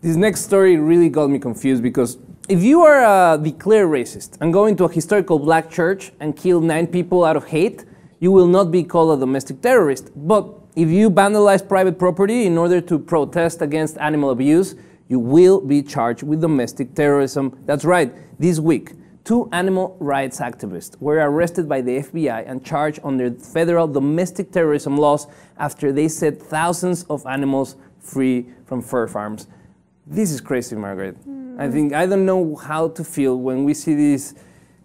This next story really got me confused because if you are a declared racist and go into a historical black church and kill 9 people out of hate, you will not be called a domestic terrorist. But if you vandalize private property in order to protest against animal abuse, you will be charged with domestic terrorism. That's right, this week, 2 animal rights activists were arrested by the FBI and charged under federal domestic terrorism laws after they set thousands of animals free from fur farms. This is crazy, Margaret. I don't know how to feel when we see these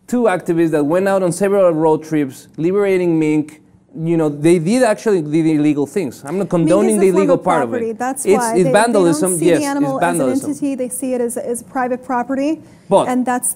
2 activists that went out on several road trips, liberating mink. You know, they did actually illegal things. I'm not condoning the illegal part of it. That's why. It's vandalism. They don't see the it's animal vandalism. as an entity. They see it as private property. But and that's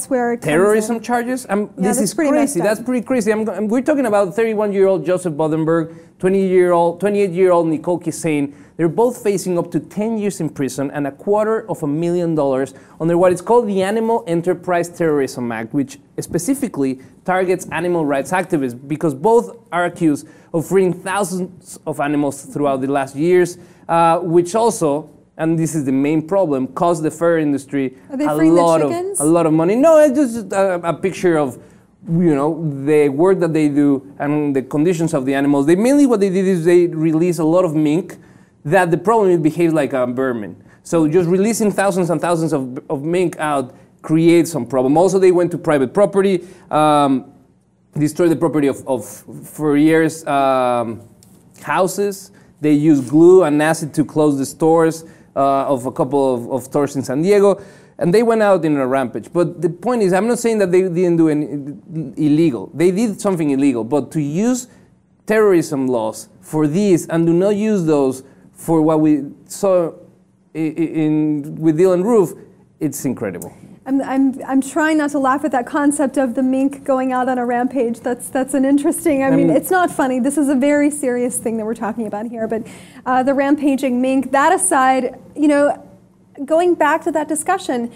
where it terrorism comes in. charges. This is crazy. That's pretty crazy. We're talking about 31-year-old Joseph Buddenberg, 28-year-old Nicole Kissane. They're both facing up to 10 years in prison and $250,000 under what is called the Animal Enterprise Terrorism Act, which specifically targets animal rights activists because both are accused of freeing thousands of animals throughout the last years, which also, and this is the main problem, cost the fur industry a lot of money. No, it's just a picture of the work that they do and the conditions of the animals. Mainly what they did is they release a lot of mink that the problem it behaves like a vermin. So just releasing thousands and thousands of mink out creates some problem. Also, they went to private property, destroyed the property for years houses. They used glue and acid to close the stores of a couple of stores in San Diego. And they went out in a rampage. But the point is, I'm not saying that they didn't do any illegal. They did something illegal. But to use terrorism laws for this and do not use those for what we saw with Dylan Roof, it's incredible. I'm trying not to laugh at that concept of the mink going out on a rampage. That's an interesting. I mean, it's not funny. This is a very serious thing that we're talking about here. But the rampaging mink. That aside, going back to that discussion,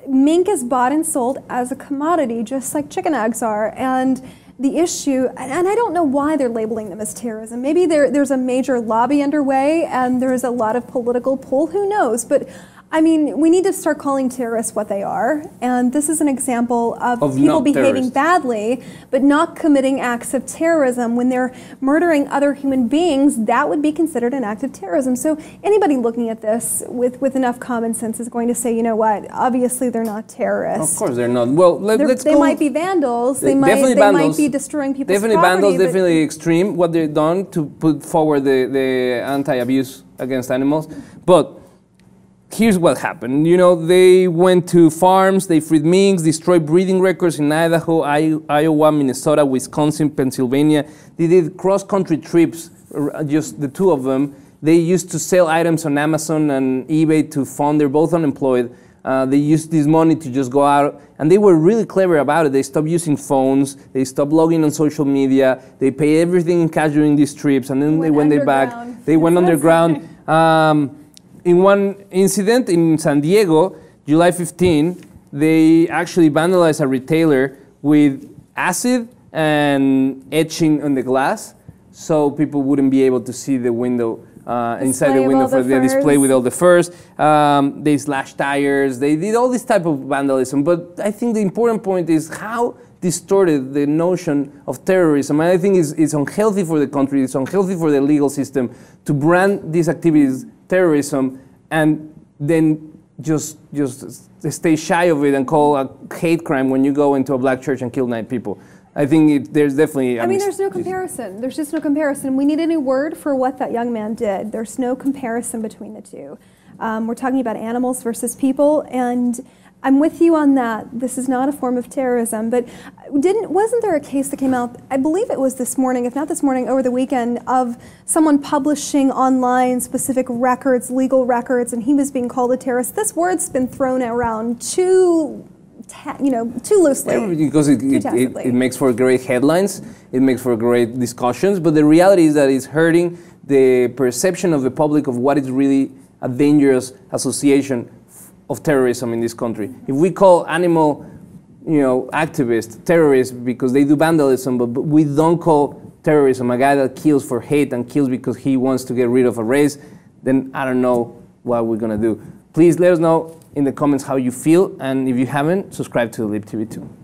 mink is bought and sold as a commodity, just like chicken eggs are, and the issue, and I don't know why they're labeling them as terrorism. Maybe there's a major lobby underway and there's a lot of political pull, who knows? But I mean, we need to start calling terrorists what they are. And this is an example of people behaving badly, but not committing acts of terrorism. When they're murdering other human beings, that would be considered an act of terrorism. So anybody looking at this with enough common sense is going to say, you know what, obviously they're not terrorists. Of course they're not. Well, they might be vandals. They might be destroying people's property. Definitely vandals, definitely extreme, what they've done to put forward the anti-abuse against animals. But here's what happened. They went to farms, they freed minks, destroyed breeding records in Idaho, Iowa, Minnesota, Wisconsin, Pennsylvania. They did cross-country trips, just the 2 of them. They used to sell items on Amazon and eBay to fund. They're both unemployed. They used this money to just go out, and they were really clever about it. They stopped using phones. They stopped logging on social media. They paid everything in cash during these trips, and then when they back, they went underground. In one incident in San Diego, July 15, they actually vandalized a retailer with acid and etching on the glass, so people wouldn't be able to see the window, inside the window for the display with all the furs. They slashed tires. They did all this type of vandalism. But I think the important point is how distorted the notion of terrorism. And I think it's unhealthy for the country. It's unhealthy for the legal system to brand these activities terrorism and then just stay shy of it and call a hate crime when you go into a black church and kill 9 people. I think there's definitely... there's no comparison. There's just no comparison. We need a new word for what that young man did. There's no comparison between the two. We're talking about animals versus people, and I'm with you on that. This is not a form of terrorism, but wasn't there a case that came out, I believe it was this morning, if not this morning, over the weekend, of someone publishing online specific records, legal records, and he was being called a terrorist? This word's been thrown around too loosely. Yeah, because it makes for great headlines, it makes for great discussions, but the reality is that it's hurting the perception of the public of what is really a dangerous association of terrorism in this country. If we call animal, activists terrorists because they do vandalism, but we don't call terrorism a guy that kills for hate and kills because he wants to get rid of a race, then I don't know what we're gonna do. Please let us know in the comments how you feel, and if you haven't, subscribe to LibTV2.